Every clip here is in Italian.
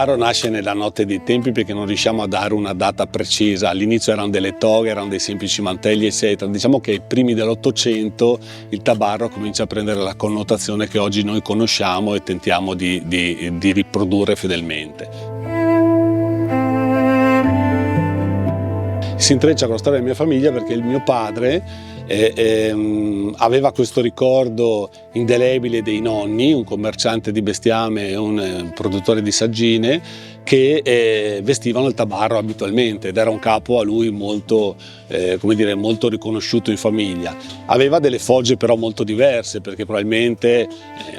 tabaro nasce nella notte dei tempi perché non riusciamo a dare una data precisa. All'inizio erano delle toghe, erano dei semplici mantelli eccetera. Diciamo che ai primi dell'Ottocento il tabaro comincia a prendere la connotazione che oggi noi conosciamo e tentiamo di riprodurre fedelmente. Si intreccia con la storia della mia famiglia perché il mio padre aveva questo ricordo indelebile dei nonni, un commerciante di bestiame e un produttore di saggine, che vestivano il tabaro abitualmente ed era un capo a lui molto, molto riconosciuto in famiglia. Aveva delle fogge però molto diverse perché probabilmente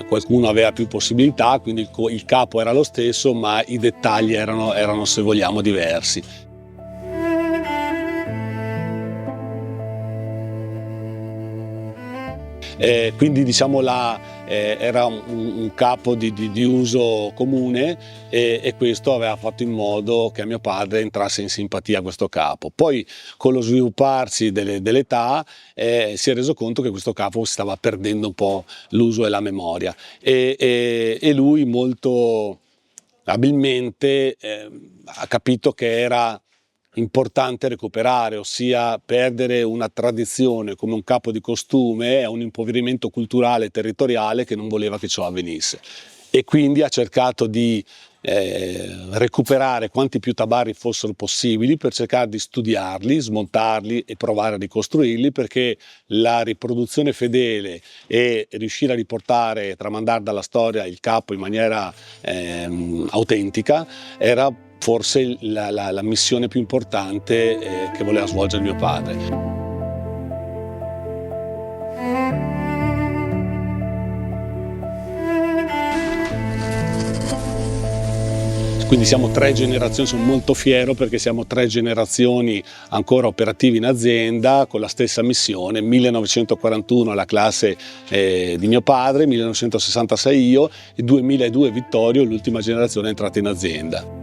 qualcuno aveva più possibilità, quindi il capo era lo stesso ma i dettagli erano se vogliamo diversi. Quindi diciamo era un capo di uso comune e questo aveva fatto in modo che mio padre entrasse in simpatia a questo capo. Poi con lo svilupparsi dell'età si è reso conto che questo capo stava perdendo un po' l'uso e la memoria e lui molto abilmente ha capito che era importante recuperare, ossia perdere una tradizione come un capo di costume è un impoverimento culturale e territoriale che non voleva che ciò avvenisse e quindi ha cercato di recuperare quanti più tabari fossero possibili per cercare di studiarli, smontarli e provare a ricostruirli, perché la riproduzione fedele e riuscire a riportare e tramandare dalla storia il capo in maniera autentica era forse la missione più importante che voleva svolgere mio padre. Quindi siamo 3 generazioni, sono molto fiero perché siamo 3 generazioni ancora operative in azienda con la stessa missione, 1941 la classe di mio padre, 1966 io e 2002 Vittorio, l'ultima generazione entrata in azienda.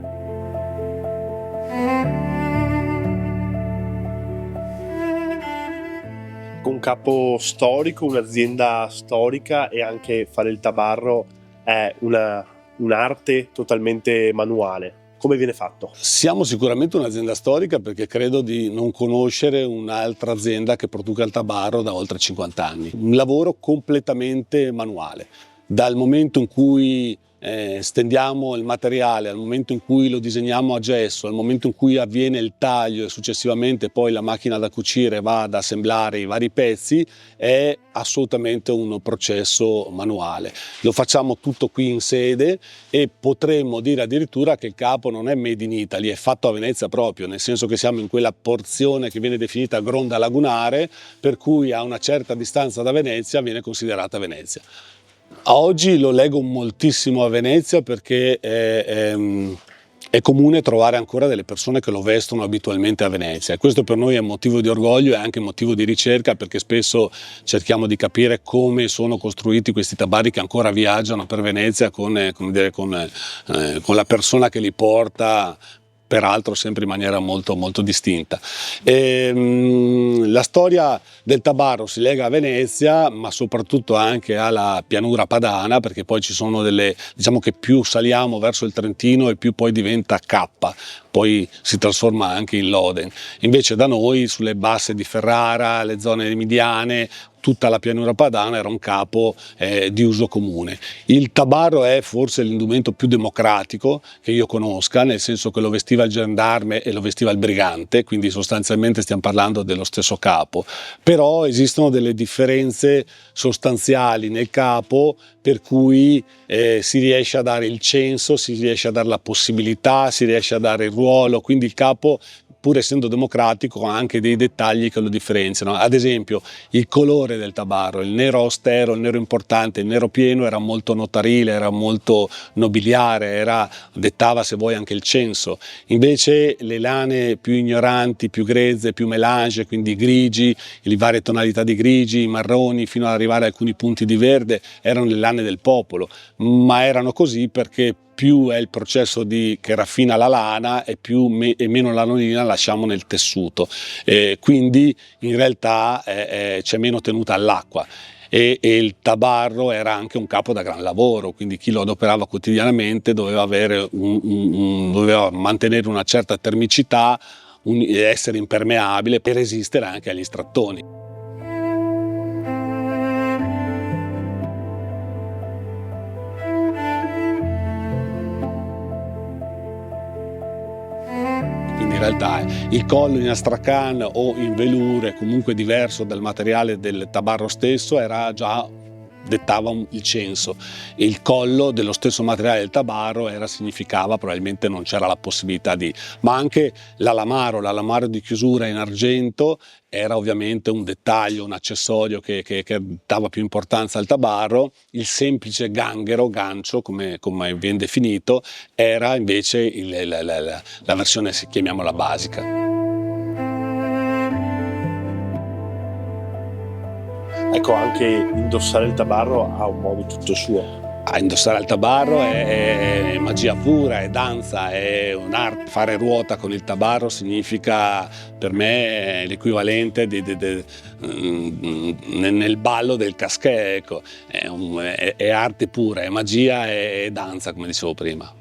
Un capo storico, un'azienda storica e anche fare il tabarro è un'arte totalmente manuale. Come viene fatto? Siamo sicuramente un'azienda storica perché credo di non conoscere un'altra azienda che produca il tabarro da oltre 50 anni. Un lavoro completamente manuale. Dal momento in cui stendiamo il materiale, al momento in cui lo disegniamo a gesso, al momento in cui avviene il taglio e successivamente poi la macchina da cucire va ad assemblare i vari pezzi, è assolutamente un processo manuale. Lo facciamo tutto qui in sede e potremmo dire addirittura che il capo non è made in Italy, è fatto a Venezia proprio, nel senso che siamo in quella porzione che viene definita gronda lagunare, per cui a una certa distanza da Venezia viene considerata Venezia. Oggi lo leggo moltissimo a Venezia perché è comune trovare ancora delle persone che lo vestono abitualmente a Venezia e questo per noi è motivo di orgoglio e anche motivo di ricerca perché spesso cerchiamo di capire come sono costruiti questi tabari che ancora viaggiano per Venezia con la persona che li porta, peraltro sempre in maniera molto, molto distinta. La storia del tabaro si lega a Venezia, ma soprattutto anche alla pianura padana, perché poi ci sono diciamo che più saliamo verso il Trentino e più poi diventa cappa, poi si trasforma anche in loden. Invece da noi, sulle basse di Ferrara, le zone emiliane, tutta la pianura padana era un capo di uso comune. Il tabarro è forse l'indumento più democratico che io conosca, nel senso che lo vestiva il gendarme e lo vestiva il brigante, quindi sostanzialmente stiamo parlando dello stesso capo. Però esistono delle differenze sostanziali nel capo per cui si riesce a dare il censo, si riesce a dare la possibilità, si riesce a dare il ruolo, quindi il capo, pur essendo democratico, ha anche dei dettagli che lo differenziano. Ad esempio il colore del tabarro, il nero austero, il nero importante, il nero pieno era molto notarile, era molto nobiliare, dettava se vuoi anche il censo. Invece le lane più ignoranti, più grezze, più melange, quindi grigi, le varie tonalità di grigi, marroni, fino ad arrivare a alcuni punti di verde, erano le lane del popolo, ma erano così perché più è il processo che raffina la lana e meno lanolina lasciamo nel tessuto, quindi in realtà c'è meno tenuta all'acqua. e il tabarro era anche un capo da gran lavoro, quindi chi lo adoperava quotidianamente doveva doveva mantenere una certa termicità, essere impermeabile per resistere anche agli strattoni. Quindi in realtà il collo in astracan o in velure, comunque diverso dal materiale del tabarro stesso, dettava il censo. Il collo dello stesso materiale del tabarro significava probabilmente non c'era la possibilità ma anche l'alamaro di chiusura in argento era ovviamente un dettaglio, un accessorio che dava più importanza al tabarro. Il semplice gancio, come viene definito, era invece la versione, chiamiamola basica. Ecco, anche indossare il tabarro ha un modo tutto suo. A indossare il tabarro è magia pura, è danza, è un'arte. Fare ruota con il tabarro significa, per me, l'equivalente nel ballo del casquet, ecco. È arte pura, è magia e danza, come dicevo prima.